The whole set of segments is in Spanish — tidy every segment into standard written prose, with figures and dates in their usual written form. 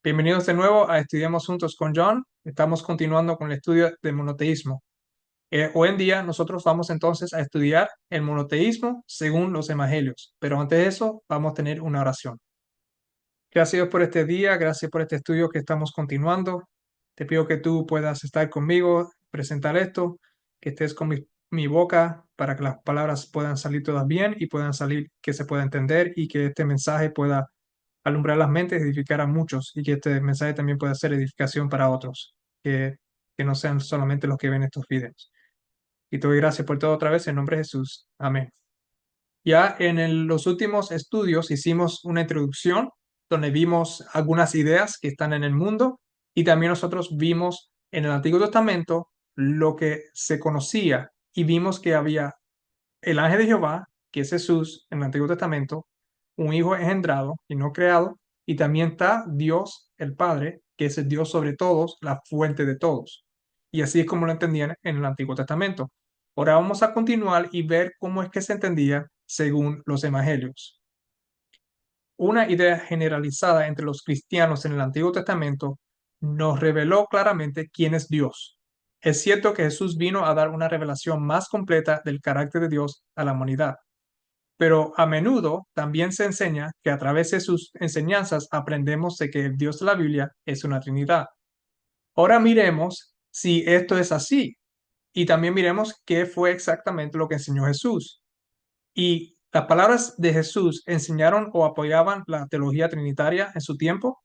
Bienvenidos de nuevo a Estudiemos Juntos con John. Estamos continuando con el estudio del monoteísmo. Hoy en día nosotros vamos entonces a estudiar el monoteísmo según los evangelios, pero antes de eso vamos a tener una oración. Gracias por este día, gracias por este estudio que estamos continuando. Te pido que tú puedas estar conmigo, presentar esto, que estés con mi boca para que las palabras puedan salir todas bien y puedan salir, que se pueda entender y que este mensaje pueda alumbrar las mentes, edificar a muchos y que este mensaje también pueda ser edificación para otros, que no sean solamente los que ven estos videos. Y te doy gracias por todo otra vez en nombre de Jesús. Amén. Ya en los últimos estudios hicimos una introducción donde vimos algunas ideas que están en el mundo y también nosotros vimos en el Antiguo Testamento lo que se conocía y vimos que había el ángel de Jehová, que es Jesús en el Antiguo Testamento, un hijo engendrado y no creado, y también está Dios el Padre, que es el Dios sobre todos, la fuente de todos. Y así es como lo entendían en el Antiguo Testamento. Ahora vamos a continuar y ver cómo es que se entendía según los evangelios. Una idea generalizada entre los cristianos en el Antiguo Testamento nos reveló claramente quién es Dios. Es cierto que Jesús vino a dar una revelación más completa del carácter de Dios a la humanidad, pero a menudo también se enseña que a través de sus enseñanzas aprendemos de que el Dios de la Biblia es una Trinidad. Ahora miremos si esto es así y también miremos qué fue exactamente lo que enseñó Jesús. ¿Y las palabras de Jesús enseñaron o apoyaban la teología trinitaria en su tiempo?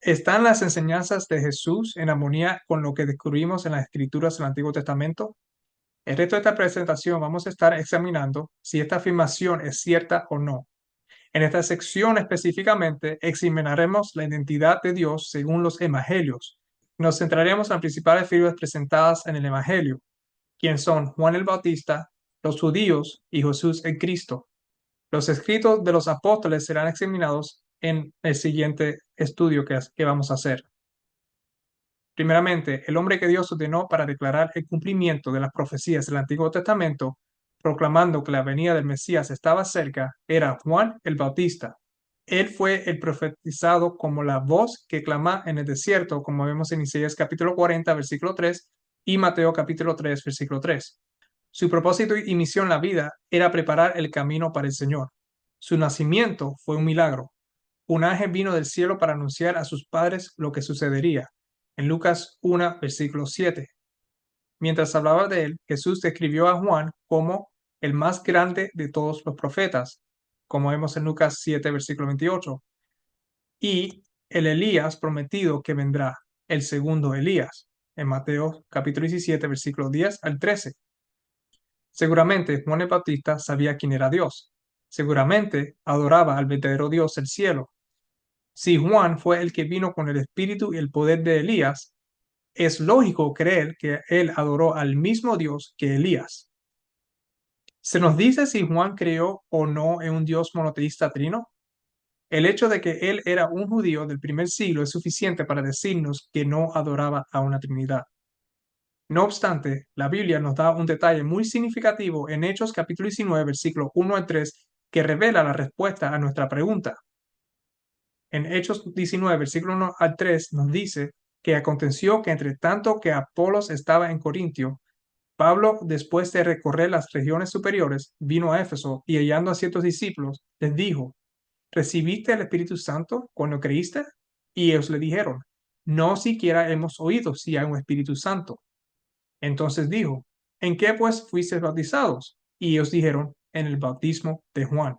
¿Están las enseñanzas de Jesús en armonía con lo que descubrimos en las Escrituras del Antiguo Testamento? El resto de esta presentación vamos a estar examinando si esta afirmación es cierta o no. En esta sección específicamente examinaremos la identidad de Dios según los evangelios. Nos centraremos en las principales figuras presentadas en el evangelio, quien son Juan el Bautista, los judíos y Jesús el Cristo. Los escritos de los apóstoles serán examinados en el siguiente estudio que vamos a hacer. Primeramente, el hombre que Dios ordenó para declarar el cumplimiento de las profecías del Antiguo Testamento, proclamando que la venida del Mesías estaba cerca, era Juan el Bautista. Él fue el profetizado como la voz que clama en el desierto, como vemos en Isaías capítulo 40, versículo 3, y Mateo capítulo 3, versículo 3. Su propósito y misión en la vida era preparar el camino para el Señor. Su nacimiento fue un milagro. Un ángel vino del cielo para anunciar a sus padres lo que sucedería. En Lucas 1, versículo 7. Mientras hablaba de él, Jesús describió a Juan como el más grande de todos los profetas, como vemos en Lucas 7, versículo 28, y el Elías prometido que vendrá, el segundo Elías, en Mateo capítulo 17, versículo 10 al 13. Seguramente Juan el Bautista sabía quién era Dios. Seguramente adoraba al verdadero Dios del cielo. Si Juan fue el que vino con el espíritu y el poder de Elías, es lógico creer que él adoró al mismo Dios que Elías. ¿Se nos dice si Juan creyó o no en un Dios monoteísta trino? El hecho de que él era un judío del primer siglo es suficiente para decirnos que no adoraba a una Trinidad. No obstante, la Biblia nos da un detalle muy significativo en Hechos capítulo 19, versículos 1 al 3, que revela la respuesta a nuestra pregunta. En Hechos 19, versículo 1 al 3, nos dice que aconteció que entre tanto que Apolos estaba en Corintio, Pablo, después de recorrer las regiones superiores, vino a Éfeso y hallando a ciertos discípulos, les dijo, ¿recibiste el Espíritu Santo cuando creíste? Y ellos le dijeron, no siquiera hemos oído si hay un Espíritu Santo. Entonces dijo, ¿en qué pues fuisteis bautizados? Y ellos dijeron, en el bautismo de Juan.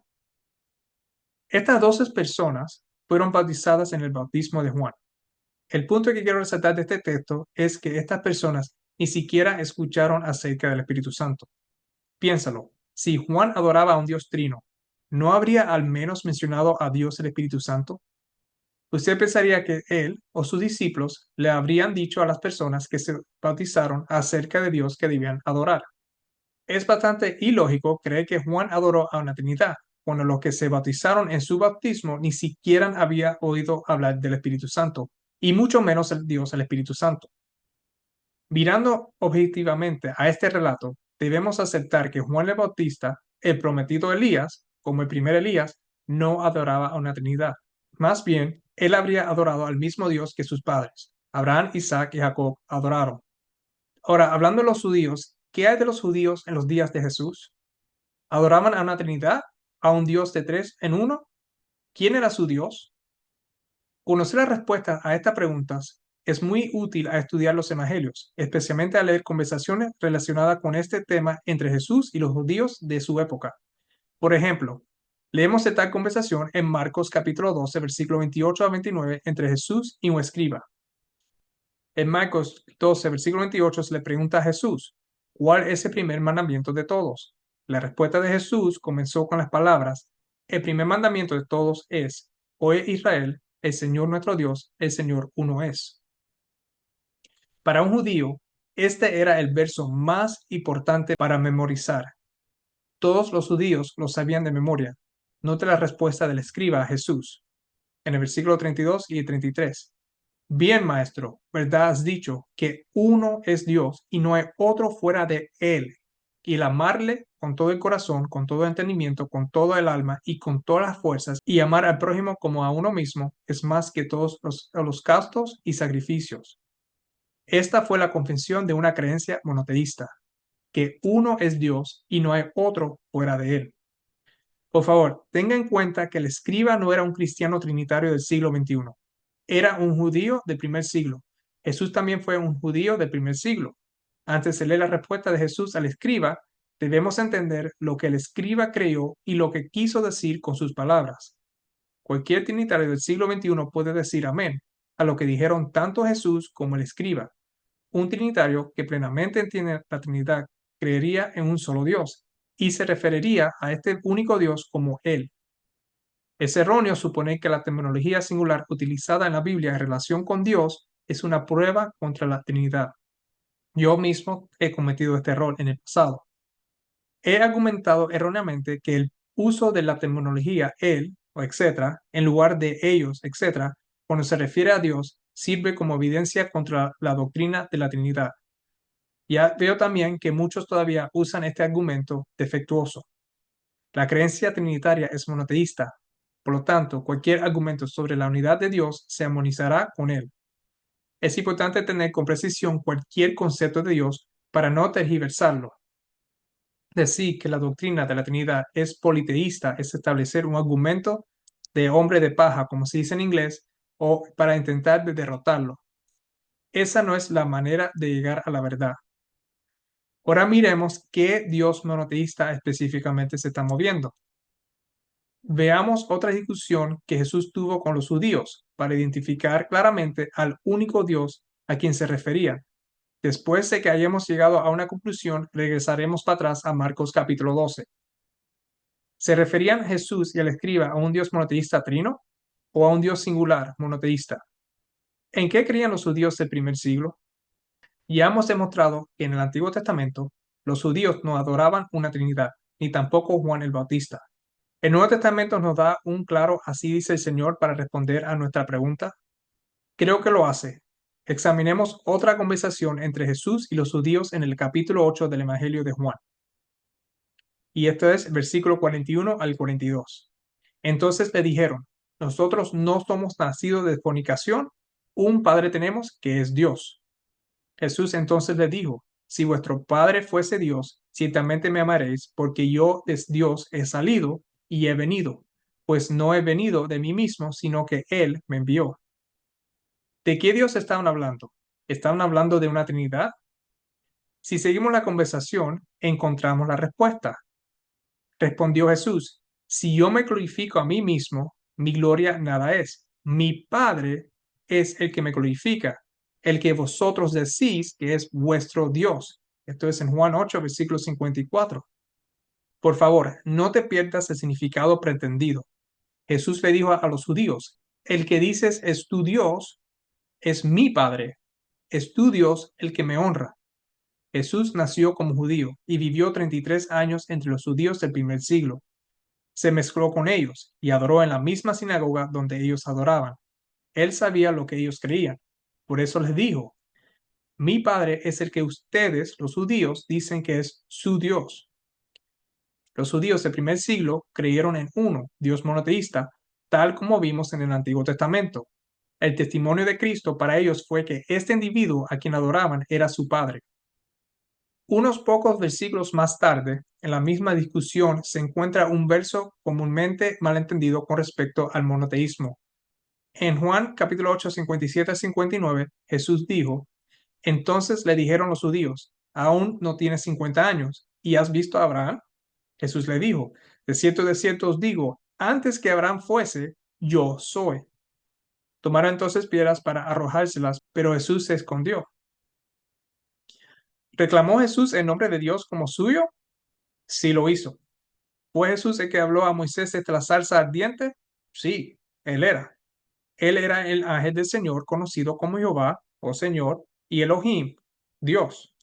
Estas 12 personas fueron bautizadas en el bautismo de Juan. El punto que quiero resaltar de este texto es que estas personas ni siquiera escucharon acerca del Espíritu Santo. Piénsalo, si Juan adoraba a un Dios trino, ¿no habría al menos mencionado a Dios el Espíritu Santo? Usted pensaría que él o sus discípulos le habrían dicho a las personas que se bautizaron acerca de Dios que debían adorar. Es bastante ilógico creer que Juan adoró a una Trinidad, cuando los que se bautizaron en su bautismo ni siquiera habían oído hablar del Espíritu Santo, y mucho menos el Dios, el Espíritu Santo. Mirando objetivamente a este relato, debemos aceptar que Juan el Bautista, el prometido Elías, como el primer Elías, no adoraba a una Trinidad. Más bien, él habría adorado al mismo Dios que sus padres, Abraham, Isaac y Jacob, adoraron. Ahora, hablando de los judíos, ¿qué hay de los judíos en los días de Jesús? ¿Adoraban a una Trinidad? ¿A un Dios de tres en uno? ¿Quién era su Dios? Conocer la respuesta a estas preguntas es muy útil a estudiar los evangelios, especialmente a leer conversaciones relacionadas con este tema entre Jesús y los judíos de su época. Por ejemplo, leemos esta conversación en Marcos capítulo 12, versículo 28 a 29, entre Jesús y un escriba. En Marcos 12, versículo 28, se le pregunta a Jesús, ¿cuál es el primer mandamiento de todos? La respuesta de Jesús comenzó con las palabras, el primer mandamiento de todos es, oye Israel, el Señor nuestro Dios, el Señor uno es. Para un judío, este era el verso más importante para memorizar. Todos los judíos lo sabían de memoria. Note la respuesta del escriba a Jesús en el versículo 32 y 33. Bien, maestro, ¿verdad has dicho que uno es Dios y no hay otro fuera de él? Y el amarle con todo el corazón, con todo el entendimiento, con todo el alma y con todas las fuerzas, y amar al prójimo como a uno mismo, es más que todos los holocaustos y sacrificios. Esta fue la confesión de una creencia monoteísta, que uno es Dios y no hay otro fuera de él. Por favor, tenga en cuenta que el escriba no era un cristiano trinitario del siglo XXI. Era un judío del primer siglo. Jesús también fue un judío del primer siglo. Antes de leer la respuesta de Jesús al escriba, debemos entender lo que el escriba creyó y lo que quiso decir con sus palabras. Cualquier trinitario del siglo XXI puede decir amén a lo que dijeron tanto Jesús como el escriba. Un trinitario que plenamente entiende la Trinidad creería en un solo Dios y se referiría a este único Dios como Él. Es erróneo suponer que la terminología singular utilizada en la Biblia en relación con Dios es una prueba contra la Trinidad. Yo mismo he cometido este error en el pasado. He argumentado erróneamente que el uso de la terminología él o etcétera en lugar de ellos, etcétera, cuando se refiere a Dios, sirve como evidencia contra la doctrina de la Trinidad. Ya veo también que muchos todavía usan este argumento defectuoso. La creencia trinitaria es monoteísta. Por lo tanto, cualquier argumento sobre la unidad de Dios se armonizará con él. Es importante tener con precisión cualquier concepto de Dios para no tergiversarlo. Decir que la doctrina de la Trinidad es politeísta es establecer un argumento de hombre de paja, como se dice en inglés, o para intentar derrotarlo. Esa no es la manera de llegar a la verdad. Ahora miremos qué Dios monoteísta específicamente se está moviendo. Veamos otra discusión que Jesús tuvo con los judíos para identificar claramente al único Dios a quien se refería. Después de que hayamos llegado a una conclusión, regresaremos para atrás a Marcos capítulo 12. ¿Se referían Jesús y el escriba a un Dios monoteísta trino o a un Dios singular monoteísta? ¿En qué creían los judíos del primer siglo? Ya hemos demostrado que en el Antiguo Testamento los judíos no adoraban una Trinidad, ni tampoco Juan el Bautista. El Nuevo Testamento nos da un claro así dice el Señor para responder a nuestra pregunta. Creo que lo hace. Examinemos otra conversación entre Jesús y los judíos en el capítulo 8 del Evangelio de Juan. Y esto es versículo 41 al 42. Entonces le dijeron, nosotros no somos nacidos de fornicación, un Padre tenemos que es Dios. Jesús entonces le dijo, si vuestro Padre fuese Dios, ciertamente me amaréis, porque yo de Dios he salido y he venido, pues no he venido de mí mismo, sino que Él me envió. ¿De qué Dios estaban hablando? ¿Estaban hablando de una Trinidad? Si seguimos la conversación, encontramos la respuesta. Respondió Jesús, si yo me glorifico a mí mismo, mi gloria nada es. Mi Padre es el que me glorifica, el que vosotros decís que es vuestro Dios. Esto es en Juan 8, versículo 54. Por favor, no te pierdas el significado pretendido. Jesús le dijo a los judíos, el que dices es tu Dios, es mi Padre, es tu Dios el que me honra. Jesús nació como judío y vivió 33 años entre los judíos del primer siglo. Se mezcló con ellos y adoró en la misma sinagoga donde ellos adoraban. Él sabía lo que ellos creían. Por eso les dijo, mi Padre es el que ustedes, los judíos, dicen que es su Dios. Los judíos del primer siglo creyeron en uno, Dios monoteísta, tal como vimos en el Antiguo Testamento. El testimonio de Cristo para ellos fue que este individuo a quien adoraban era su Padre. Unos pocos versículos más tarde, en la misma discusión, se encuentra un verso comúnmente malentendido con respecto al monoteísmo. En Juan capítulo 8, 57 a 59, Jesús dijo: Entonces le dijeron los judíos: Aún no tienes 50 años, ¿y has visto a Abraham? Jesús le dijo: de cierto os digo, antes que Abraham fuese, yo soy. Tomaron entonces piedras para arrojárselas, pero Jesús se escondió. ¿Reclamó Jesús el nombre de Dios como suyo? Sí lo hizo. ¿Fue Jesús el que habló a Moisés desde la zarza ardiente? Sí, él era. Él era el ángel del Señor conocido como Jehová, o Señor, y Elohim, Dios.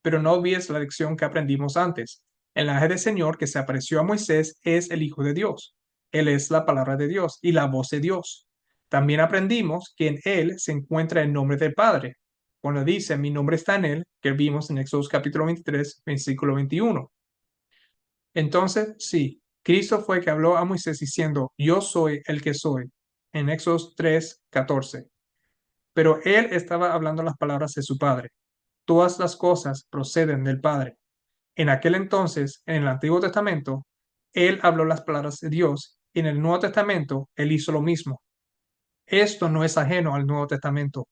Pero no olvides la lección que aprendimos antes. El ángel del Señor que se apareció a Moisés es el Hijo de Dios. Él es la palabra de Dios y la voz de Dios. También aprendimos que en él se encuentra el nombre del Padre. Cuando dice mi nombre está en él, que vimos en Éxodo capítulo 23, versículo 21. Entonces, sí, Cristo fue el que habló a Moisés diciendo, yo soy el que soy, en Éxodo 3, 14. Pero él estaba hablando las palabras de su Padre. Todas las cosas proceden del Padre. En aquel entonces, en el Antiguo Testamento, él habló las palabras de Dios. Y en el Nuevo Testamento, él hizo lo mismo. Esto no es ajeno al Nuevo Testamento.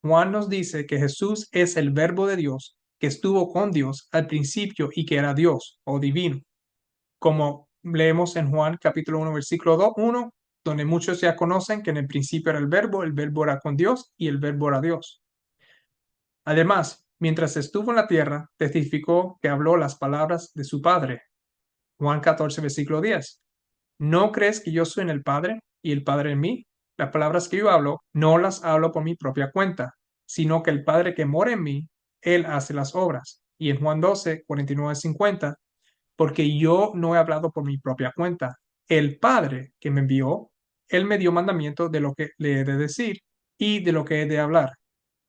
Juan nos dice que Jesús es el Verbo de Dios, que estuvo con Dios al principio y que era Dios o divino, como leemos en Juan capítulo 1, versículo 2, 1, donde muchos ya conocen que en el principio era el Verbo era con Dios y el Verbo era Dios. Además, mientras estuvo en la tierra, testificó que habló las palabras de su Padre. Juan 14, versículo 10. ¿No crees que yo soy en el Padre y el Padre en mí? Las palabras que yo hablo, no las hablo por mi propia cuenta, sino que el Padre que mora en mí, Él hace las obras. Y en Juan 12, 49, 50, porque yo no he hablado por mi propia cuenta. El Padre que me envió, Él me dio mandamiento de lo que le he de decir y de lo que he de hablar.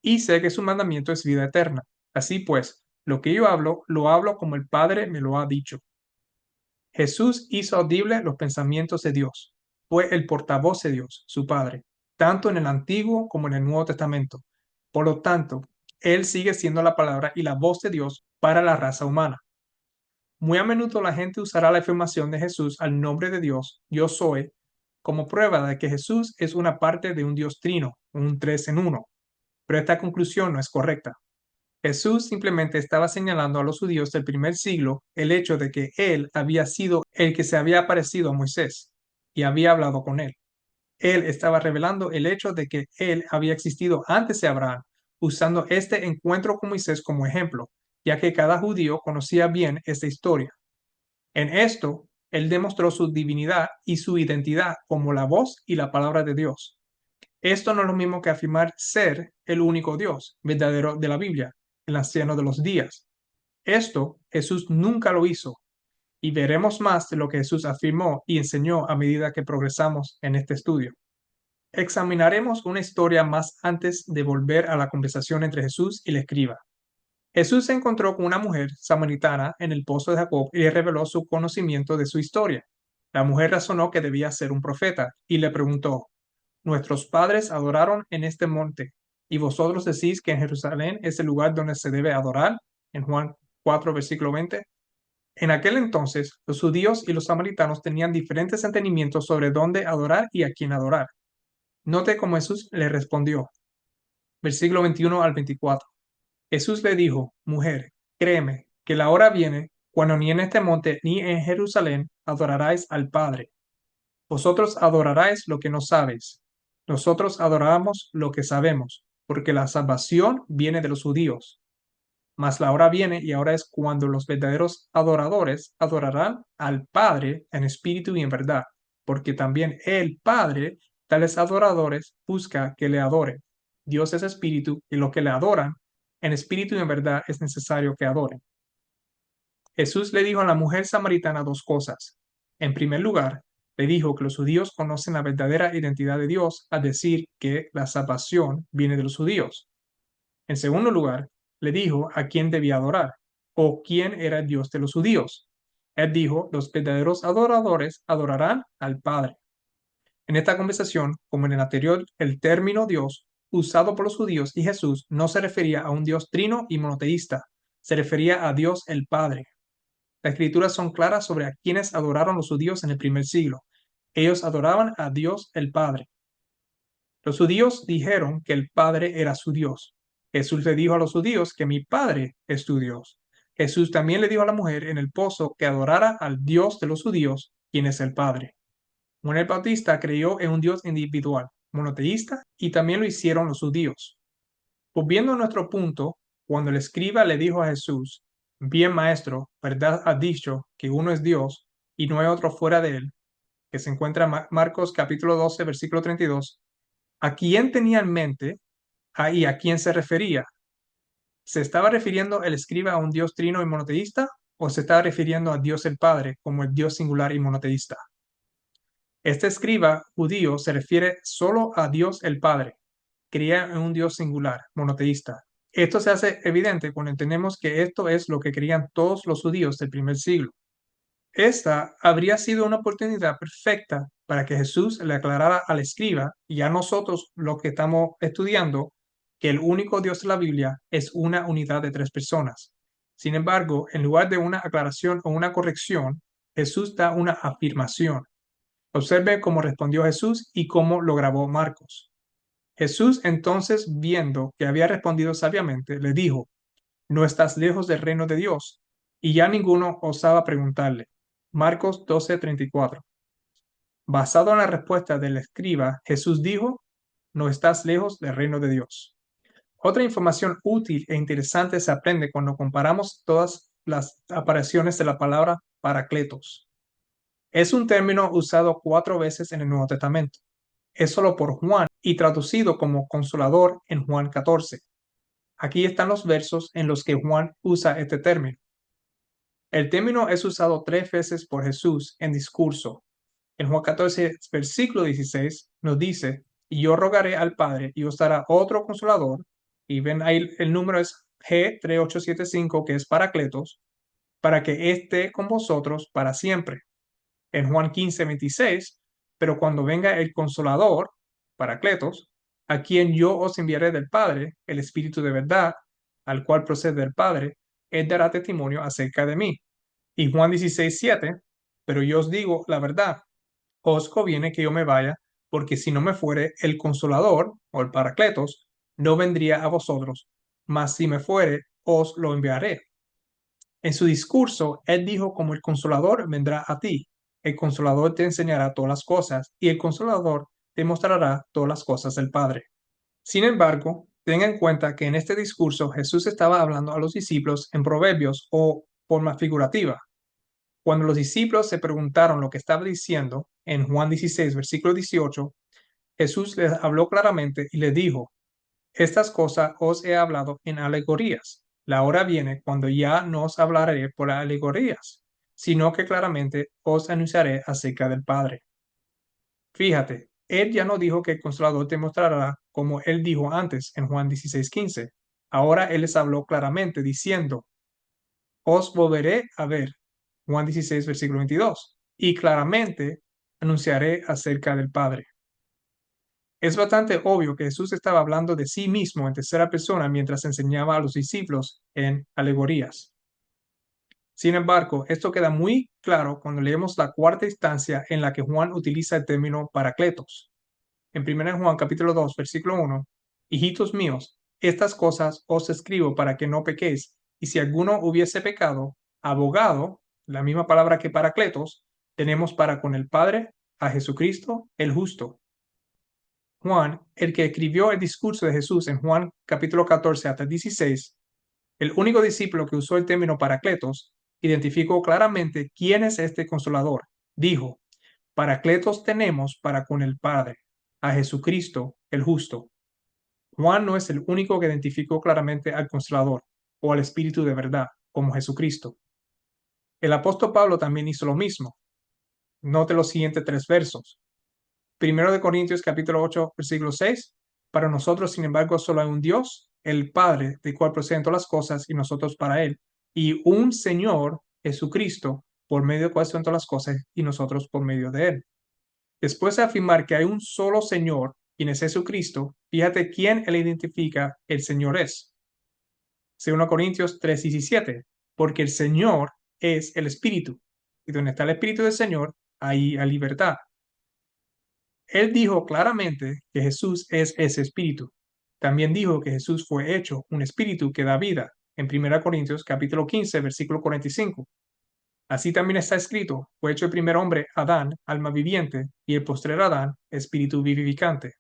Y sé que su mandamiento es vida eterna. Así pues, lo que yo hablo, lo hablo como el Padre me lo ha dicho. Jesús hizo audible los pensamientos de Dios. Fue el portavoz de Dios, su Padre, tanto en el Antiguo como en el Nuevo Testamento. Por lo tanto, Él sigue siendo la palabra y la voz de Dios para la raza humana. Muy a menudo la gente usará la afirmación de Jesús al nombre de Dios, yo soy, como prueba de que Jesús es una parte de un Dios trino, un tres en uno. Pero esta conclusión no es correcta. Jesús simplemente estaba señalando a los judíos del primer siglo el hecho de que él había sido el que se había aparecido a Moisés y había hablado con él. Él estaba revelando el hecho de que él había existido antes de Abraham, usando este encuentro con Moisés como ejemplo, ya que cada judío conocía bien esta historia. En esto, él demostró su divinidad y su identidad como la voz y la palabra de Dios. Esto no es lo mismo que afirmar ser el único Dios verdadero de la Biblia, el anciano de los días. Esto Jesús nunca lo hizo, y veremos más de lo que Jesús afirmó y enseñó a medida que progresamos en este estudio. Examinaremos una historia más antes de volver a la conversación entre Jesús y el escriba. Jesús se encontró con una mujer samaritana en el pozo de Jacob y le reveló su conocimiento de su historia. La mujer razonó que debía ser un profeta y le preguntó: Nuestros padres adoraron en este monte, y vosotros decís que en Jerusalén es el lugar donde se debe adorar, en Juan 4, versículo 20. En aquel entonces, los judíos y los samaritanos tenían diferentes entendimientos sobre dónde adorar y a quién adorar. Note cómo Jesús le respondió. Versículo 21 al 24. Jesús le dijo: Mujer, créeme, que la hora viene cuando ni en este monte ni en Jerusalén adoraráis al Padre. Vosotros adoraráis lo que no sabéis. Nosotros adoramos lo que sabemos, porque la salvación viene de los judíos. Mas la hora viene y ahora es cuando los verdaderos adoradores adorarán al Padre en espíritu y en verdad, porque también el Padre, tales adoradores, busca que le adoren. Dios es espíritu y los que le adoran en espíritu y en verdad es necesario que adoren. Jesús le dijo a la mujer samaritana dos cosas. En primer lugar, le dijo que los judíos conocen la verdadera identidad de Dios al decir que la salvación viene de los judíos. En segundo lugar, le dijo a quién debía adorar o quién era el Dios de los judíos. Él dijo: los verdaderos adoradores adorarán al Padre. En esta conversación, como en el anterior, el término Dios usado por los judíos y Jesús no se refería a un Dios trino y monoteísta, se refería a Dios el Padre. Las escrituras son claras sobre a quienes adoraron los judíos en el primer siglo. Ellos adoraban a Dios el Padre. Los judíos dijeron que el Padre era su Dios. Jesús le dijo a los judíos que mi Padre es tu Dios. Jesús también le dijo a la mujer en el pozo que adorara al Dios de los judíos, quien es el Padre. Juan el Bautista creyó en un Dios individual, monoteísta, y también lo hicieron los judíos. Volviendo a nuestro punto, cuando el escriba le dijo a Jesús, bien maestro, verdad has dicho que uno es Dios y no hay otro fuera de él, que se encuentra en Marcos capítulo 12, versículo 32, ¿a quién tenía en mente y a quién se refería? ¿Se estaba refiriendo el escriba a un Dios trino y monoteísta o se estaba refiriendo a Dios el Padre como el Dios singular y monoteísta? Este escriba judío se refiere solo a Dios el Padre. Creía en un Dios singular, monoteísta. Esto se hace evidente cuando entendemos que esto es lo que creían todos los judíos del primer siglo. Esta habría sido una oportunidad perfecta para que Jesús le aclarara al escriba y a nosotros, los que estamos estudiando, que el único Dios de la Biblia es una unidad de tres personas. Sin embargo, en lugar de una aclaración o una corrección, Jesús da una afirmación. Observe cómo respondió Jesús y cómo lo grabó Marcos. Jesús entonces, viendo que había respondido sabiamente, le dijo, no estás lejos del reino de Dios. Y ya ninguno osaba preguntarle. Marcos 12:34. Basado en la respuesta del escriba, Jesús dijo, no estás lejos del reino de Dios. Otra información útil e interesante se aprende cuando comparamos todas las apariciones de la palabra paracletos. Es un término usado 4 veces en el Nuevo Testamento. Es solo por Juan y traducido como consolador en Juan 14. Aquí están los versos en los que Juan usa este término. El término es usado 3 veces por Jesús en discurso. En Juan 14, versículo 16, nos dice, y yo rogaré al Padre y os dará otro consolador, y ven ahí el número es G3875, que es Paracletos, para que esté con vosotros para siempre. En Juan 15:26, pero cuando venga el consolador, Paracletos, a quien yo os enviaré del Padre, el Espíritu de verdad, al cual procede del Padre, él dará testimonio acerca de mí. Y Juan 16:7, pero yo os digo la verdad, os conviene que yo me vaya, porque si no me fuere, el consolador, o el Paracletos, no vendría a vosotros, mas si me fuere, os lo enviaré. En su discurso, él dijo como el consolador vendrá a ti, el consolador te enseñará todas las cosas, y el consolador te mostrará todas las cosas del Padre. Sin embargo, tenga en cuenta que en este discurso Jesús estaba hablando a los discípulos en proverbios o forma figurativa. Cuando los discípulos se preguntaron lo que estaba diciendo, en Juan 16, versículo 18, Jesús les habló claramente y les dijo, estas cosas os he hablado en alegorías. La hora viene cuando ya no os hablaré por alegorías, sino que claramente os anunciaré acerca del Padre. Fíjate, él ya no dijo que el Consolador te mostrará como él dijo antes en Juan 16:15. Ahora él les habló claramente diciendo, os volveré a ver, Juan 16, versículo 22, y claramente anunciaré acerca del Padre. Es bastante obvio que Jesús estaba hablando de sí mismo en tercera persona mientras enseñaba a los discípulos en alegorías. Sin embargo, esto queda muy claro cuando leemos la cuarta instancia en la que Juan utiliza el término paracletos. En 1 Juan capítulo 2, versículo 1, hijitos míos, estas cosas os escribo para que no pequéis, y si alguno hubiese pecado, abogado, la misma palabra que paracletos, tenemos para con el Padre a Jesucristo el justo. Juan, el que escribió el discurso de Jesús en Juan capítulo 14 hasta 16, el único discípulo que usó el término paracletos, identificó claramente quién es este consolador. Dijo, paracletos tenemos para con el Padre, a Jesucristo el justo. Juan no es el único que identificó claramente al consolador o al Espíritu de verdad como Jesucristo. El apóstol Pablo también hizo lo mismo. Note los siguientes 3 versos. 1 Corintios capítulo 8, versículo 6. Para nosotros, sin embargo, solo hay un Dios, el Padre, del cual proceden todas las cosas y nosotros para Él, y un Señor, Jesucristo, por medio del cual son todas las cosas y nosotros por medio de Él. Después de afirmar que hay un solo Señor, quien es Jesucristo, fíjate quién él identifica el Señor es. 2 Corintios 3:17, porque el Señor es el Espíritu, y donde está el Espíritu del Señor, ahí hay libertad. Él dijo claramente que Jesús es ese Espíritu. También dijo que Jesús fue hecho un Espíritu que da vida, en 1 Corintios capítulo 15, versículo 45. Así también está escrito, fue hecho el primer hombre, Adán, alma viviente, y el postrer Adán, espíritu vivificante.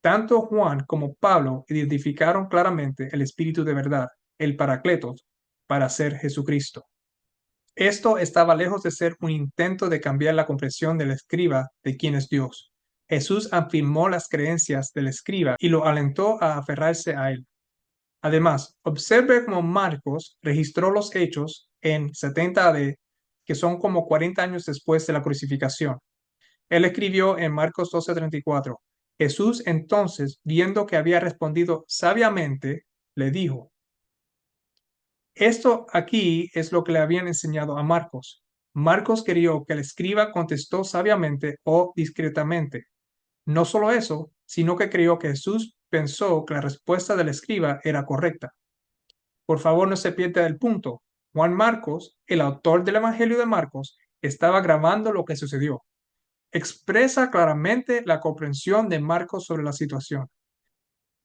Tanto Juan como Pablo identificaron claramente el espíritu de verdad, el Paracletos, para ser Jesucristo. Esto estaba lejos de ser un intento de cambiar la comprensión del escriba de quién es Dios. Jesús afirmó las creencias del escriba y lo alentó a aferrarse a él. Además, observe cómo Marcos registró los hechos en 70 AD, que son como 40 años después de la crucificación. Él escribió en Marcos 12:34, Jesús entonces, viendo que había respondido sabiamente, le dijo, esto aquí es lo que le habían enseñado a Marcos. Marcos creyó que el escriba contestó sabiamente o discretamente. No solo eso, sino que creyó que Jesús pensó que la respuesta del escriba era correcta. Por favor, no se pierda el punto. Juan Marcos, el autor del Evangelio de Marcos, estaba grabando lo que sucedió. Expresa claramente la comprensión de Marcos sobre la situación.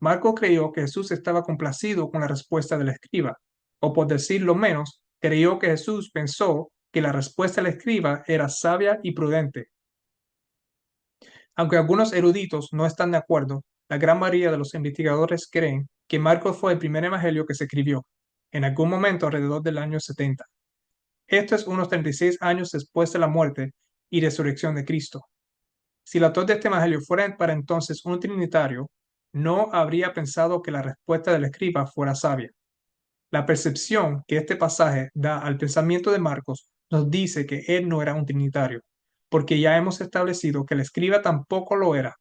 Marcos creyó que Jesús estaba complacido con la respuesta del escriba, o por decirlo menos, creyó que Jesús pensó que la respuesta del escriba era sabia y prudente. Aunque algunos eruditos no están de acuerdo, la gran mayoría de los investigadores creen que Marcos fue el primer evangelio que se escribió, en algún momento alrededor del año 70. Esto es unos 36 años después de la muerte y resurrección de Cristo. Si el autor de este evangelio fuera para entonces un trinitario, no habría pensado que la respuesta del escriba fuera sabia. La percepción que este pasaje da al pensamiento de Marcos nos dice que él no era un trinitario, porque ya hemos establecido que el escriba tampoco lo era.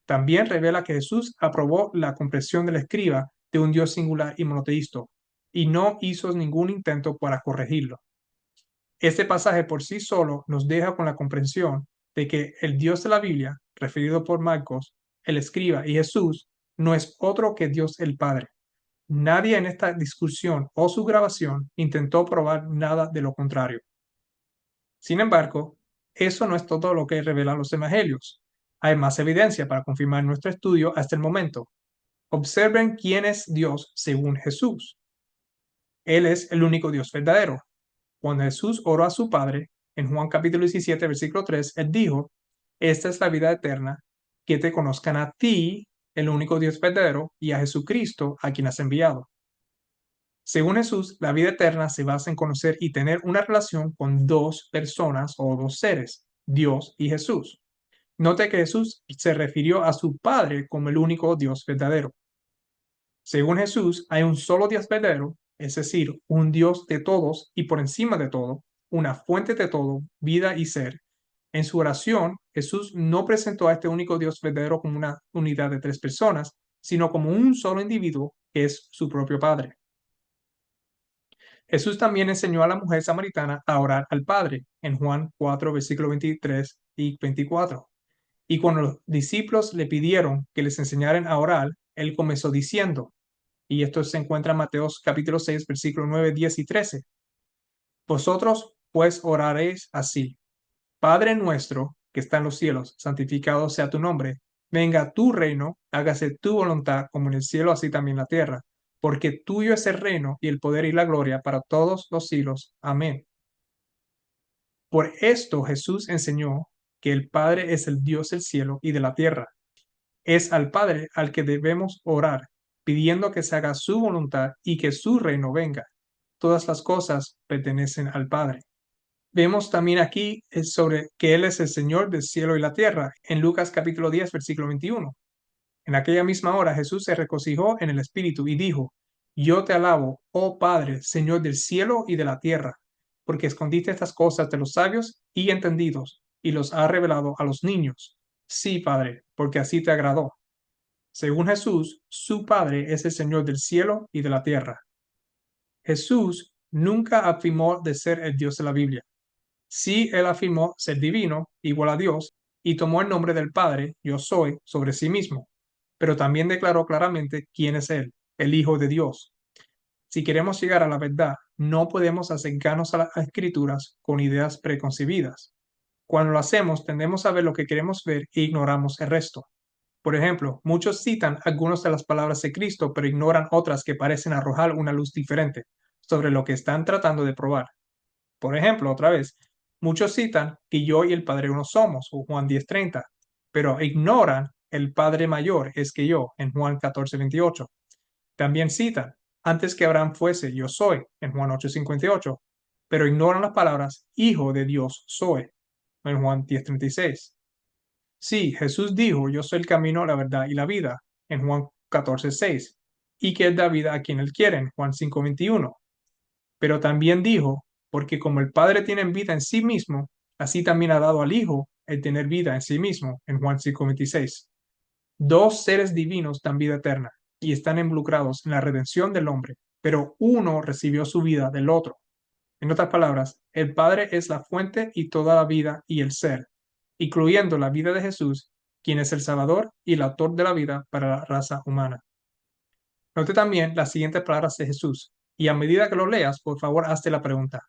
También revela que Jesús aprobó la comprensión del escriba de un Dios singular y monoteísta, y no hizo ningún intento para corregirlo. Este pasaje por sí solo nos deja con la comprensión de que el Dios de la Biblia, referido por Marcos, el escriba y Jesús, no es otro que Dios el Padre. Nadie en esta discusión o su grabación intentó probar nada de lo contrario. Sin embargo, eso no es todo lo que revelan los evangelios. Hay más evidencia para confirmar nuestro estudio hasta el momento. Observen quién es Dios según Jesús. Él es el único Dios verdadero. Cuando Jesús oró a su Padre, en Juan capítulo 17, versículo 3, él dijo, esta es la vida eterna, que te conozcan a ti, el único Dios verdadero, y a Jesucristo, a quien has enviado. Según Jesús, la vida eterna se basa en conocer y tener una relación con dos personas o dos seres, Dios y Jesús. Note que Jesús se refirió a su Padre como el único Dios verdadero. Según Jesús, hay un solo Dios verdadero, es decir, un Dios de todos y por encima de todo, una fuente de todo, vida y ser. En su oración, Jesús no presentó a este único Dios verdadero como una unidad de tres personas, sino como un solo individuo que es su propio Padre. Jesús también enseñó a la mujer samaritana a orar al Padre en Juan 4, versículos 23 y 24. Y cuando los discípulos le pidieron que les enseñaran a orar, él comenzó diciendo, y esto se encuentra en Mateo capítulo 6, versículos 9, 10 y 13. Vosotros pues oraréis así. Padre nuestro que está en los cielos, santificado sea tu nombre. Venga tu reino, hágase tu voluntad como en el cielo, así también en la tierra. Porque tuyo es el reino y el poder y la gloria para todos los siglos. Amén. Por esto Jesús enseñó que el Padre es el Dios del cielo y de la tierra. Es al Padre al que debemos orar, pidiendo que se haga su voluntad y que su reino venga. Todas las cosas pertenecen al Padre. Vemos también aquí sobre que Él es el Señor del cielo y la tierra, en Lucas capítulo 10, versículo 21. En aquella misma hora Jesús se regocijó en el Espíritu y dijo, Yo te alabo, oh Padre, Señor del cielo y de la tierra, porque escondiste estas cosas de los sabios y entendidos, y los has revelado a los niños. Sí, Padre, porque así te agradó. Según Jesús, su Padre es el Señor del cielo y de la tierra. Jesús nunca afirmó de ser el Dios de la Biblia. Sí, él afirmó ser divino, igual a Dios, y tomó el nombre del Padre, yo soy, sobre sí mismo, pero también declaró claramente quién es Él, el Hijo de Dios. Si queremos llegar a la verdad, no podemos acercarnos a las Escrituras con ideas preconcebidas. Cuando lo hacemos, tendemos a ver lo que queremos ver e ignoramos el resto. Por ejemplo, muchos citan algunas de las palabras de Cristo, pero ignoran otras que parecen arrojar una luz diferente sobre lo que están tratando de probar. Por ejemplo, otra vez, muchos citan que yo y el Padre uno somos, o Juan 10:30, pero ignoran el Padre mayor es que yo, en Juan 14:28. También citan, antes que Abraham fuese, yo soy, en Juan 8:58, pero ignoran las palabras, Hijo de Dios soy, en Juan 10:36. Sí, Jesús dijo, yo soy el camino, la verdad y la vida, en Juan 14:6, y que Él da vida a quien Él quiere, en Juan 5:21. Pero también dijo, porque como el Padre tiene vida en sí mismo, así también ha dado al Hijo el tener vida en sí mismo, en Juan 5:26. Dos seres divinos dan vida eterna y están involucrados en la redención del hombre, pero uno recibió su vida del otro. En otras palabras, el Padre es la fuente y toda la vida y el ser, incluyendo la vida de Jesús, quien es el Salvador y el autor de la vida para la raza humana. Note también las siguientes palabras de Jesús, y a medida que lo leas, por favor, hazte la pregunta,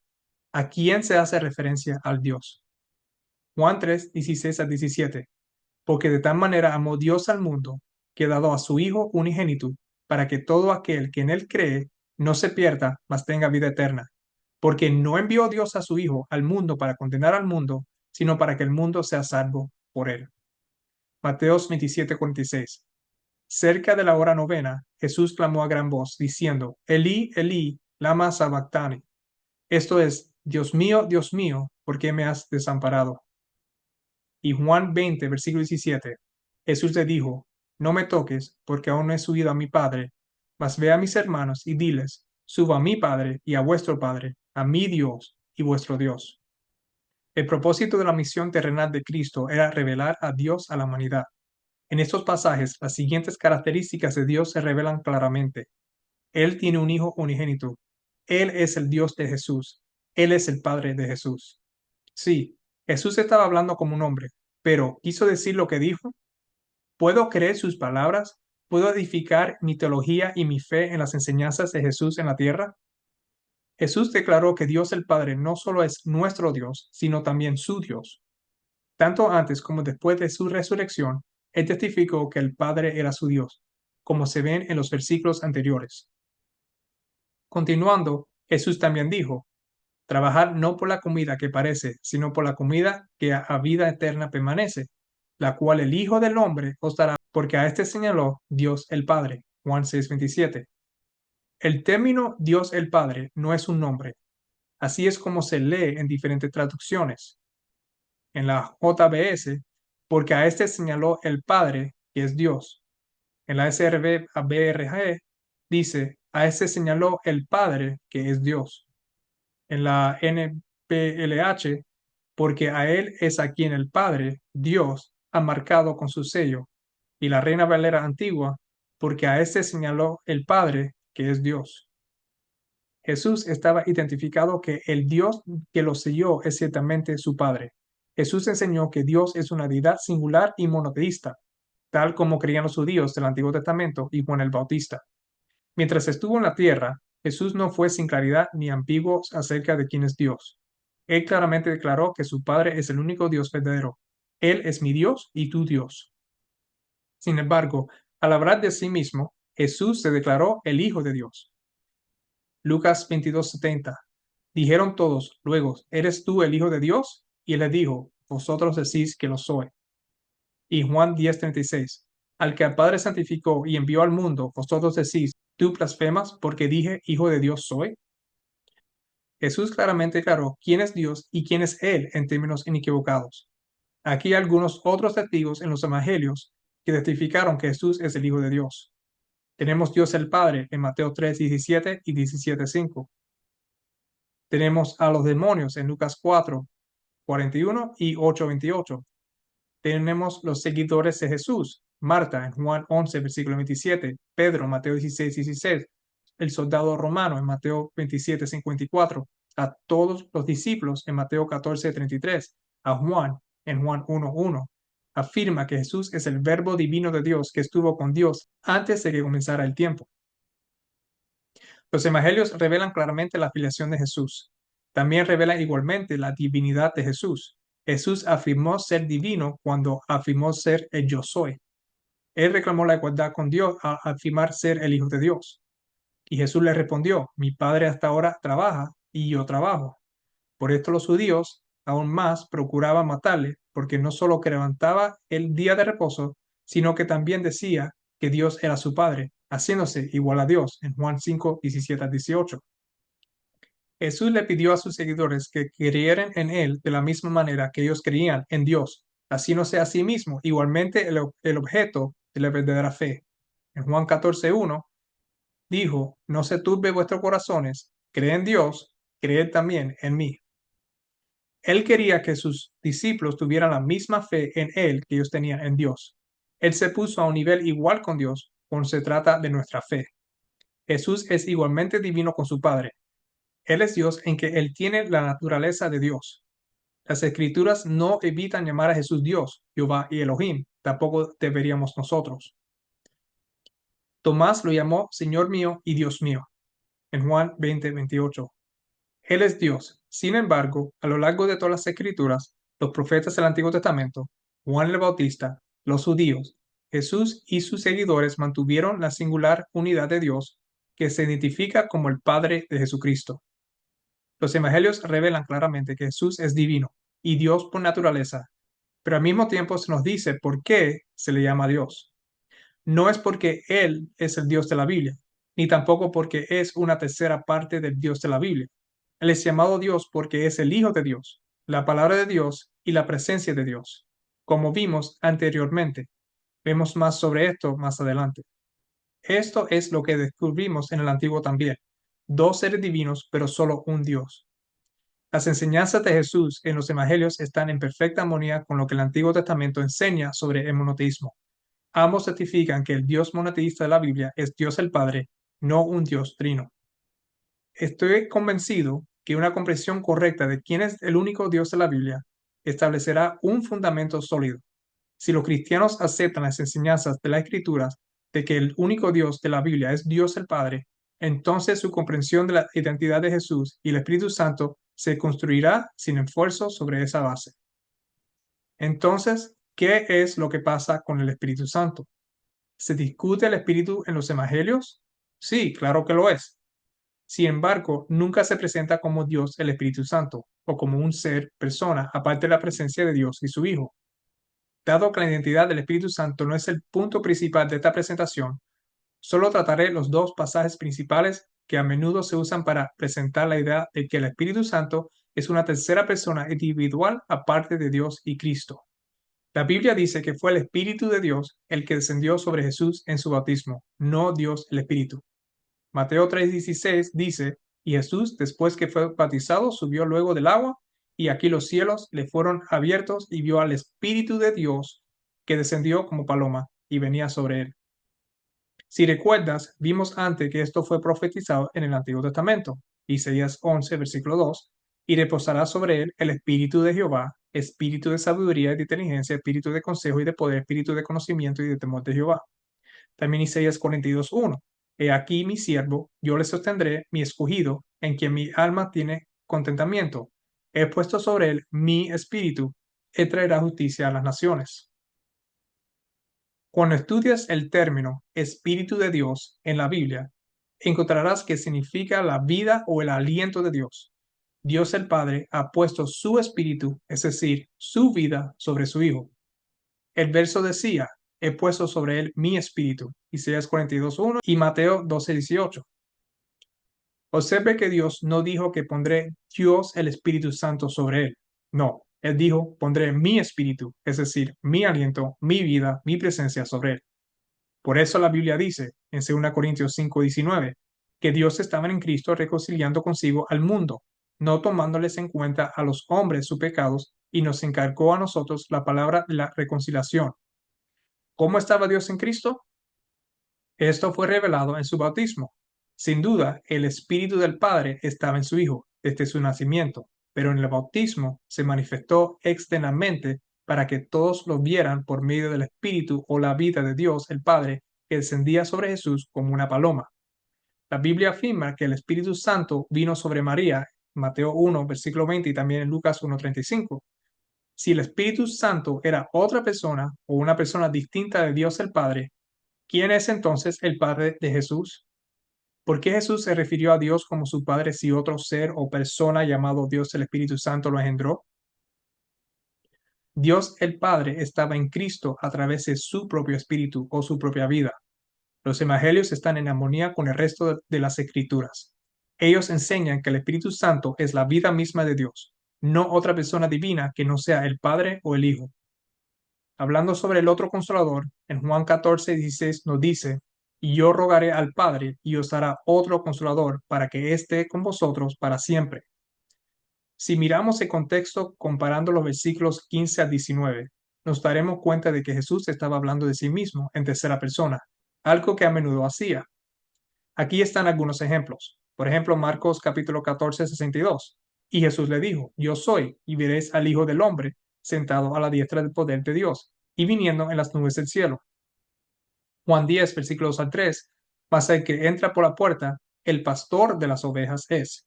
¿a quién se hace referencia al Dios? Juan 3:16-17. Porque de tal manera amó Dios al mundo, que ha dado a su Hijo unigénito, para que todo aquel que en él cree no se pierda, mas tenga vida eterna. Porque no envió Dios a su Hijo al mundo para condenar al mundo, sino para que el mundo sea salvo por él. Mateos 27:46. Cerca de la hora novena, Jesús clamó a gran voz, diciendo, Elí, Elí, lama sabactani. Esto es, Dios mío, ¿por qué me has desamparado? Y Juan 20, versículo 17, Jesús le dijo, no me toques, porque aún no he subido a mi Padre, mas ve a mis hermanos y diles, subo a mi Padre y a vuestro Padre, a mi Dios y vuestro Dios. El propósito de la misión terrenal de Cristo era revelar a Dios a la humanidad. En estos pasajes, las siguientes características de Dios se revelan claramente. Él tiene un Hijo unigénito. Él es el Dios de Jesús. Él es el Padre de Jesús. Sí, Jesús estaba hablando como un hombre, pero ¿quiso decir lo que dijo? ¿Puedo creer sus palabras? ¿Puedo edificar mi teología y mi fe en las enseñanzas de Jesús en la tierra? Jesús declaró que Dios el Padre no solo es nuestro Dios, sino también su Dios. Tanto antes como después de su resurrección, él testificó que el Padre era su Dios, como se ven en los versículos anteriores. Continuando, Jesús también dijo, Trabajad no por la comida que parece, sino por la comida que a vida eterna permanece, la cual el Hijo del Hombre os dará, porque a este señaló Dios el Padre. Juan 6:27. El término Dios el Padre no es un nombre. Así es como se lee en diferentes traducciones. En la JBS, porque a este señaló el Padre, que es Dios. En la SRB-BRG dice, a este señaló el Padre, que es Dios. En la NPLH, porque a él es a quien el Padre, Dios, ha marcado con su sello, y la Reina Valera antigua, porque a este señaló el Padre, que es Dios. Jesús estaba identificado que el Dios que lo selló es ciertamente su Padre. Jesús enseñó que Dios es una deidad singular y monoteísta, tal como creían los judíos del Antiguo Testamento y Juan el Bautista. Mientras estuvo en la tierra, Jesús no fue sin claridad ni ambiguo acerca de quién es Dios. Él claramente declaró que su Padre es el único Dios verdadero. Él es mi Dios y tu Dios. Sin embargo, al hablar de sí mismo, Jesús se declaró el Hijo de Dios. Lucas 22:70. Dijeron todos, luego, ¿eres tú el Hijo de Dios? Y él les dijo, vosotros decís que lo soy. Y Juan 10:36. Al que al Padre santificó y envió al mundo, vosotros decís, ¿tú blasfemas porque dije, Hijo de Dios soy? Jesús claramente declaró quién es Dios y quién es Él en términos inequivocados. Aquí hay algunos otros testigos en los evangelios que testificaron que Jesús es el Hijo de Dios. Tenemos Dios el Padre en Mateo 3:17 y 17:5. Tenemos a los demonios en Lucas 4:41 y 8:28. Tenemos los seguidores de Jesús, Marta en Juan 11, versículo 27, Pedro, Mateo 16:16, el soldado romano en Mateo 27:54, a todos los discípulos en Mateo 14:33, a Juan en Juan 1:1 afirma que Jesús es el Verbo divino de Dios que estuvo con Dios antes de que comenzara el tiempo. Los evangelios revelan claramente la filiación de Jesús. También revelan igualmente la divinidad de Jesús. Jesús afirmó ser divino cuando afirmó ser el yo soy. Él reclamó la igualdad con Dios al afirmar ser el Hijo de Dios. Y Jesús le respondió, mi Padre hasta ahora trabaja y yo trabajo. Por esto los judíos aún más procuraban matarle, porque no solo que levantaba el día de reposo, sino que también decía que Dios era su Padre, haciéndose igual a Dios en Juan 5, 17 al 18. Jesús le pidió a sus seguidores que creyeran en Él de la misma manera que ellos creían en Dios, haciéndose a sí mismo igualmente el objeto de la verdadera fe. En Juan 14:1 dijo, no se turbe vuestros corazones, creen en Dios, creed también en mí. Él quería que sus discípulos tuvieran la misma fe en Él que ellos tenían en Dios. Él se puso a un nivel igual con Dios cuando se trata de nuestra fe. Jesús es igualmente divino con su Padre. Él es Dios en que Él tiene la naturaleza de Dios. Las Escrituras no evitan llamar a Jesús Dios, Jehová y Elohim. Tampoco deberíamos nosotros. Tomás lo llamó Señor mío y Dios mío, en Juan 20:28. Él es Dios. Sin embargo, a lo largo de todas las Escrituras, los profetas del Antiguo Testamento, Juan el Bautista, los judíos, Jesús y sus seguidores mantuvieron la singular unidad de Dios que se identifica como el Padre de Jesucristo. Los evangelios revelan claramente que Jesús es divino y Dios por naturaleza, pero al mismo tiempo se nos dice por qué se le llama Dios. No es porque Él es el Dios de la Biblia, ni tampoco porque es una tercera parte del Dios de la Biblia. Él es llamado Dios porque es el Hijo de Dios, la palabra de Dios y la presencia de Dios. Como vimos anteriormente, vemos más sobre esto más adelante. Esto es lo que descubrimos en el Antiguo también. Dos seres divinos, pero solo un Dios. Las enseñanzas de Jesús en los evangelios están en perfecta armonía con lo que el Antiguo Testamento enseña sobre el monoteísmo. Ambos certifican que el Dios monoteísta de la Biblia es Dios el Padre, no un Dios trino. Estoy convencido que una comprensión correcta de quién es el único Dios de la Biblia establecerá un fundamento sólido. Si los cristianos aceptan las enseñanzas de las Escrituras de que el único Dios de la Biblia es Dios el Padre, entonces su comprensión de la identidad de Jesús y el Espíritu Santo se construirá sin esfuerzo sobre esa base. Entonces, ¿qué es lo que pasa con el Espíritu Santo? ¿Se discute el Espíritu en los Evangelios? Sí, claro que lo es. Sin embargo, nunca se presenta como Dios el Espíritu Santo o como un ser, persona, aparte de la presencia de Dios y su Hijo. Dado que la identidad del Espíritu Santo no es el punto principal de esta presentación, solo trataré los dos pasajes principales que a menudo se usan para presentar la idea de que el Espíritu Santo es una tercera persona individual aparte de Dios y Cristo. La Biblia dice que fue el Espíritu de Dios el que descendió sobre Jesús en su bautismo, no Dios el Espíritu. Mateo 3:16 dice, y Jesús, después que fue bautizado, subió luego del agua, y aquí los cielos le fueron abiertos y vio al Espíritu de Dios que descendió como paloma y venía sobre él. Si recuerdas, vimos antes que esto fue profetizado en el Antiguo Testamento, Isaías 11, versículo 2, y reposará sobre él el Espíritu de Jehová, Espíritu de sabiduría y de inteligencia, Espíritu de consejo y de poder, Espíritu de conocimiento y de temor de Jehová. También Isaías 42:1. He aquí mi siervo, yo le sostendré, mi escogido, en quien mi alma tiene contentamiento. He puesto sobre él mi espíritu, él traerá justicia a las naciones. Cuando estudias el término Espíritu de Dios en la Biblia, encontrarás que significa la vida o el aliento de Dios. Dios el Padre ha puesto su espíritu, es decir, su vida, sobre su Hijo. El verso decía, he puesto sobre él mi espíritu, Isaías 42:1 y Mateo 12:18. Observe que Dios no dijo que pondré Dios el Espíritu Santo sobre él. No, él dijo, pondré mi espíritu, es decir, mi aliento, mi vida, mi presencia sobre él. Por eso la Biblia dice, en 2 Corintios 5:19, que Dios estaba en Cristo reconciliando consigo al mundo, no tomándoles en cuenta a los hombres sus pecados, y nos encargó a nosotros la palabra de la reconciliación. ¿Cómo estaba Dios en Cristo? Esto fue revelado en su bautismo. Sin duda, el Espíritu del Padre estaba en su Hijo desde su nacimiento, pero en el bautismo se manifestó externamente para que todos lo vieran por medio del Espíritu o la vida de Dios el Padre que descendía sobre Jesús como una paloma. La Biblia afirma que el Espíritu Santo vino sobre María, Mateo 1, versículo 20 y también en Lucas 1:35. Si el Espíritu Santo era otra persona o una persona distinta de Dios el Padre, ¿quién es entonces el Padre de Jesús? ¿Por qué Jesús se refirió a Dios como su Padre si otro ser o persona llamado Dios el Espíritu Santo lo engendró? Dios el Padre estaba en Cristo a través de su propio Espíritu o su propia vida. Los evangelios están en armonía con el resto de las escrituras. Ellos enseñan que el Espíritu Santo es la vida misma de Dios, no otra persona divina que no sea el Padre o el Hijo. Hablando sobre el otro consolador, en Juan 14:16 nos dice, y yo rogaré al Padre y os dará otro consolador para que esté con vosotros para siempre. Si miramos el contexto comparando los versículos 15 al 19, nos daremos cuenta de que Jesús estaba hablando de sí mismo en tercera persona, algo que a menudo hacía. Aquí están algunos ejemplos. Por ejemplo, Marcos capítulo 14:62. Y Jesús le dijo, yo soy, y veréis al Hijo del Hombre sentado a la diestra del poder de Dios, y viniendo en las nubes del cielo. Juan 10, versículos al 3. Mas el que entra por la puerta, el pastor de las ovejas es.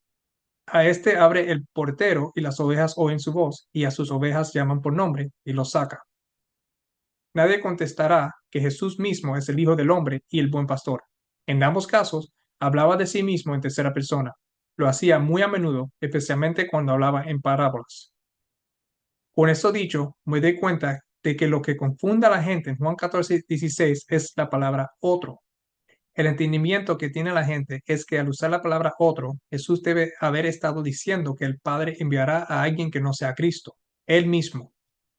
A este abre el portero, y las ovejas oyen su voz, y a sus ovejas llaman por nombre, y los saca. Nadie contestará que Jesús mismo es el Hijo del Hombre y el buen pastor. En ambos casos, hablaba de sí mismo en tercera persona. Lo hacía muy a menudo, especialmente cuando hablaba en parábolas. Con esto dicho, me doy cuenta de que lo que confunde a la gente en Juan 14:16 es la palabra otro. El entendimiento que tiene la gente es que al usar la palabra otro, Jesús debe haber estado diciendo que el Padre enviará a alguien que no sea Cristo, Él mismo.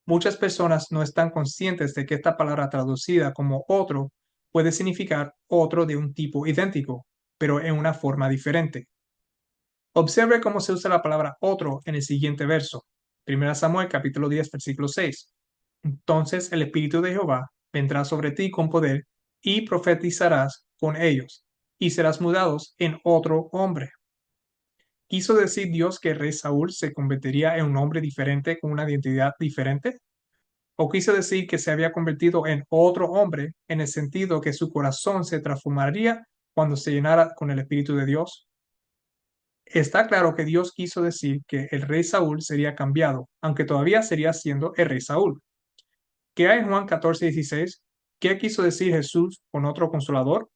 Muchas personas no están conscientes de que esta palabra traducida como otro puede significar otro de un tipo idéntico, pero en una forma diferente. Observe cómo se usa la palabra otro en el siguiente verso. 1 Samuel capítulo 10, versículo 6. Entonces el Espíritu de Jehová vendrá sobre ti con poder y profetizarás con ellos y serás mudados en otro hombre. ¿Quiso decir Dios que el rey Saúl se convertiría en un hombre diferente con una identidad diferente? ¿O quiso decir que se había convertido en otro hombre en el sentido que su corazón se transformaría cuando se llenara con el Espíritu de Dios? Está claro que Dios quiso decir que el rey Saúl sería cambiado, aunque todavía sería siendo el rey Saúl. ¿Qué hay en Juan 14:16? ¿Qué quiso decir Jesús con otro consolador?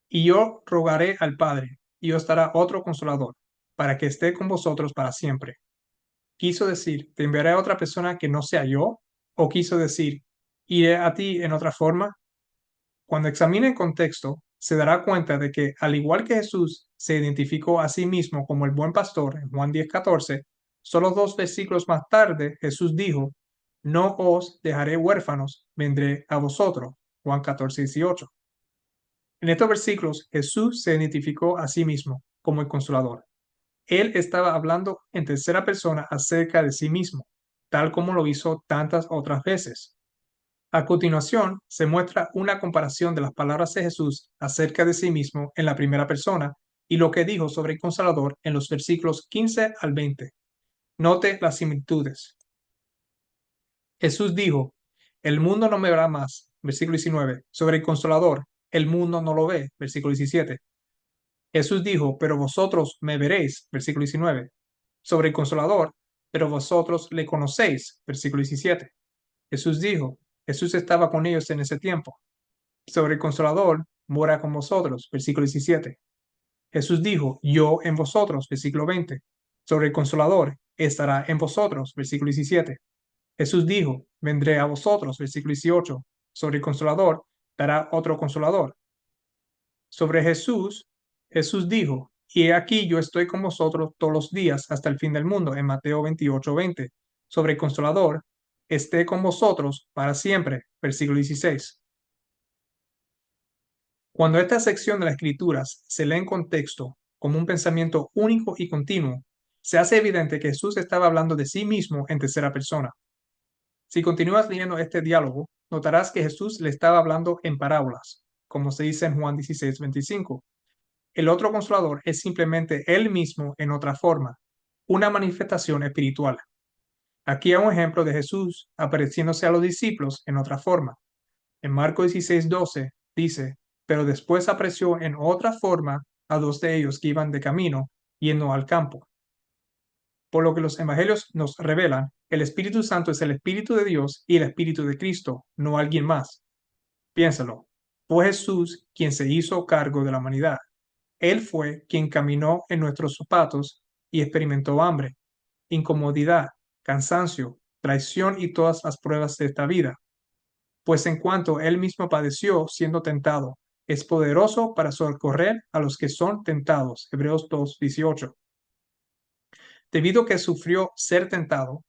Y yo rogaré al Padre, y os dará otro consolador, para que esté con vosotros para siempre. ¿Quiso decir, te enviaré a otra persona que no sea yo? ¿O quiso decir, iré a ti en otra forma? Cuando examine el contexto, se dará cuenta de que, al igual que Jesús se identificó a sí mismo como el buen pastor en Juan 10:14, solo 2 versículos más tarde Jesús dijo, no os dejaré huérfanos, vendré a vosotros. Juan 14:18. En estos versículos, Jesús se identificó a sí mismo como el consolador. Él estaba hablando en tercera persona acerca de sí mismo, tal como lo hizo tantas otras veces. A continuación, se muestra una comparación de las palabras de Jesús acerca de sí mismo en la primera persona y lo que dijo sobre el Consolador en los versículos 15 al 20. Note las similitudes. Jesús dijo, el mundo no me verá más, versículo 19. Sobre el Consolador, el mundo no lo ve, versículo 17. Jesús dijo, pero vosotros me veréis, versículo 19. Sobre el Consolador, pero vosotros le conocéis, versículo 17. Jesús dijo, Jesús estaba con ellos en ese tiempo. Sobre el Consolador, mora con vosotros, versículo 17. Jesús dijo, yo en vosotros, versículo 20. Sobre el Consolador, estará en vosotros, versículo 17. Jesús dijo, vendré a vosotros, versículo 18. Sobre el Consolador, dará otro Consolador. Sobre Jesús, Jesús dijo, y he aquí yo estoy con vosotros todos los días hasta el fin del mundo, en Mateo 28:20. Sobre el Consolador, esté con vosotros para siempre, versículo 16. Cuando esta sección de las Escrituras se lee en contexto como un pensamiento único y continuo, se hace evidente que Jesús estaba hablando de sí mismo en tercera persona. Si continúas leyendo este diálogo, notarás que Jesús le estaba hablando en parábolas, como se dice en Juan 16:25. El otro consolador es simplemente Él mismo en otra forma, una manifestación espiritual. Aquí hay un ejemplo de Jesús apareciéndose a los discípulos en otra forma. En Marcos 16:12 dice, pero después apareció en otra forma a dos de ellos que iban de camino, yendo al campo. Por lo que los evangelios nos revelan, el Espíritu Santo es el Espíritu de Dios y el Espíritu de Cristo, no alguien más. Piénsalo. Fue Jesús quien se hizo cargo de la humanidad. Él fue quien caminó en nuestros zapatos y experimentó hambre, incomodidad, cansancio, traición y todas las pruebas de esta vida. Pues en cuanto él mismo padeció siendo tentado, es poderoso para socorrer a los que son tentados. Hebreos 2:18. Debido a que sufrió ser tentado,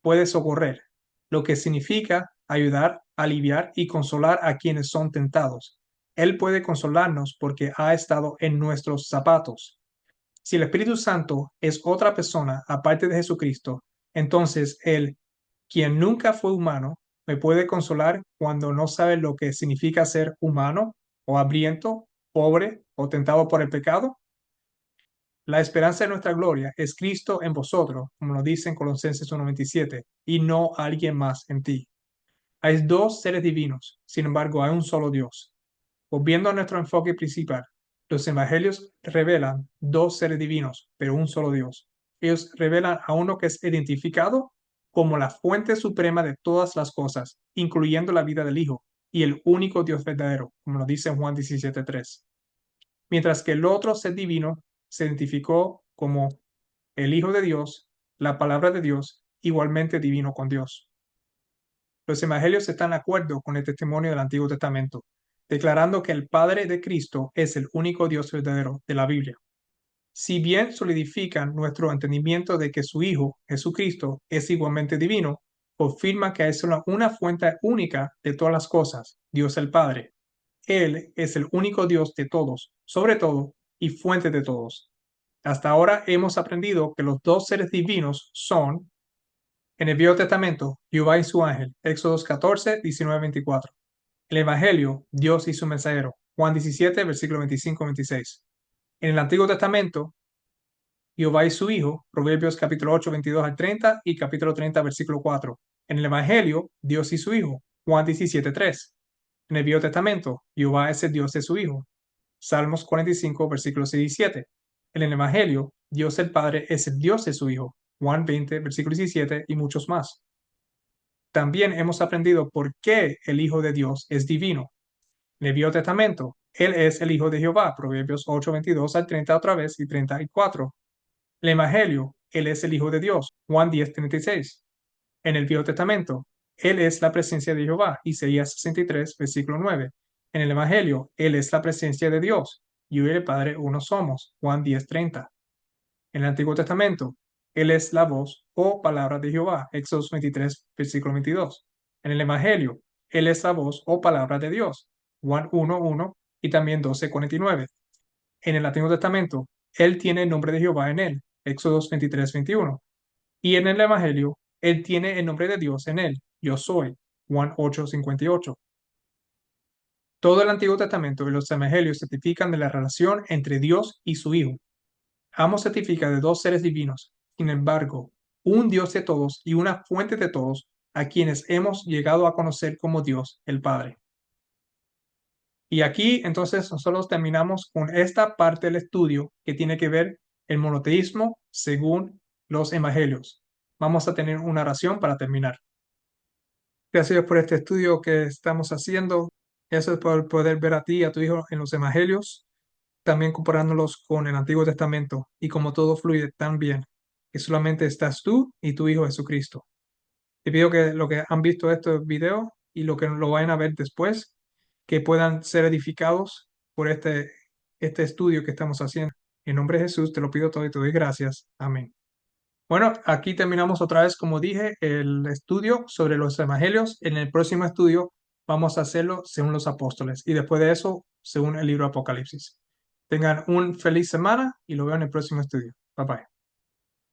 puede socorrer, lo que significa ayudar, aliviar y consolar a quienes son tentados. Él puede consolarnos porque ha estado en nuestros zapatos. Si el Espíritu Santo es otra persona aparte de Jesucristo, entonces Él, quien nunca fue humano, me puede consolar cuando no sabe lo que significa ser humano o hambriento, pobre o tentado por el pecado. La esperanza de nuestra gloria es Cristo en vosotros, como lo dice en Colosenses 1:27, y no alguien más en ti. Hay dos seres divinos, sin embargo hay un solo Dios. Volviendo a nuestro enfoque principal, los evangelios revelan dos seres divinos, pero un solo Dios. Ellos revelan a uno que es identificado como la fuente suprema de todas las cosas, incluyendo la vida del Hijo, y el único Dios verdadero, como lo dice en Juan 17:3. Mientras que el otro ser divino se identificó como el Hijo de Dios, la palabra de Dios, igualmente divino con Dios. Los evangelios están de acuerdo con el testimonio del Antiguo Testamento, declarando que el Padre de Cristo es el único Dios verdadero de la Biblia. Si bien solidifican nuestro entendimiento de que su Hijo, Jesucristo, es igualmente divino, confirma que es una fuente única de todas las cosas, Dios el Padre. Él es el único Dios de todos, sobre todo, y fuente de todos. Hasta ahora hemos aprendido que los dos seres divinos son, en el Viejo Testamento, Jehová y su ángel, Éxodos 14, 19, 24. El Evangelio, Dios y su mensajero, Juan 17, versículo 25-26. En el Antiguo Testamento, Jehová y su Hijo, Proverbios capítulo 8, 22 al 30 y capítulo 30, versículo 4. En el Evangelio, Dios y su Hijo, Juan 17, 3. En el Viejo Testamento, Jehová es el Dios de su Hijo, Salmos 45, versículos 6 y 7. En el Evangelio, Dios el Padre es el Dios de su Hijo, Juan 20, versículo 17 y muchos más. También hemos aprendido por qué el Hijo de Dios es divino. En el Viejo Testamento, Él es el Hijo de Jehová, Proverbios 8, 22 al 30 otra vez y 34. El Evangelio, Él es el Hijo de Dios, Juan 10, 36. En el Viejo Testamento, Él es la presencia de Jehová, Isaías 63, versículo 9. En el Evangelio, Él es la presencia de Dios, yo y el Padre uno somos, Juan 10, 30. En el Antiguo Testamento, Él es la voz o palabra de Jehová, Éxodo 23, versículo 22. En el Evangelio, Él es la voz o palabra de Dios, Juan 1, 1 y también 12, 49. En el Antiguo Testamento, Él tiene el nombre de Jehová en él, Éxodo 23, 21. Y en el Evangelio, Él tiene el nombre de Dios en él, yo soy, Juan 8, 58. Todo el Antiguo Testamento y los Evangelios certifican de la relación entre Dios y su Hijo. Ambos certifican de dos seres divinos, sin embargo, un Dios de todos y una fuente de todos, a quienes hemos llegado a conocer como Dios, el Padre. Y aquí entonces nosotros terminamos con esta parte del estudio que tiene que ver el monoteísmo según los Evangelios. Vamos a tener una oración para terminar. Gracias por este estudio que estamos haciendo. Eso es por poder ver a ti y a tu Hijo en los Evangelios, también comparándolos con el Antiguo Testamento y como todo fluye tan bien, que solamente estás tú y tu Hijo Jesucristo. Te pido que lo que han visto este video y lo que lo vayan a ver después, que puedan ser edificados por este estudio que estamos haciendo. En nombre de Jesús te lo pido todo y te doy gracias. Amén. Bueno, aquí terminamos otra vez, como dije, el estudio sobre los evangelios. En el próximo estudio vamos a hacerlo según los apóstoles y después de eso, según el libro Apocalipsis. Tengan un feliz semana y lo veo en el próximo estudio. Bye bye.